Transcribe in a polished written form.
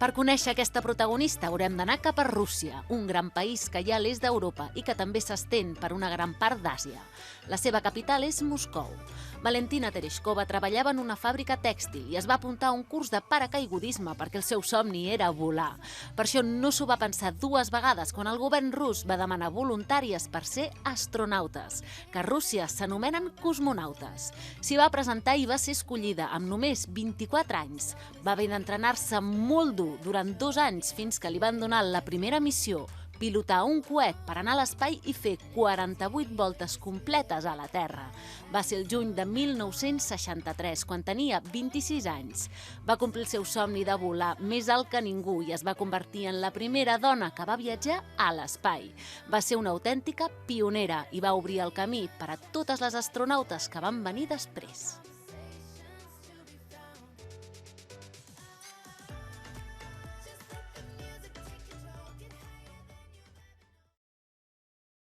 Per conèixer aquesta protagonista haurem d'anar cap a Rússia, un gran país que hi ha a l'est d'Europa i que també s'estén per una gran part d'Àsia. La seva capital és Moscou. Valentina Tereshkova treballava en una fàbrica tèxtil i es va apuntar a un curs de paracaigudisme perquè el seu somni era volar. Per això no s'ho va pensar dues vegades quan el govern rus va demanar voluntàries per ser astronautes, que a Rússia s'anomenen cosmonautes. S'hi va presentar i va ser escollida amb només 24 anys. Va haver d'entrenar-se molt dur durant 2 anys fins que li van donar la primera missió, pilotar un coet per anar a l'espai i fer 48 voltes completes a la Terra. Va ser el juny de 1963, quan tenia 26 anys. Va complir el seu somni de volar més alt que ningú i es va convertir en la primera dona que va viatjar a l'espai. Va ser una autèntica pionera i va obrir el camí per a totes les astronautes que van venir després.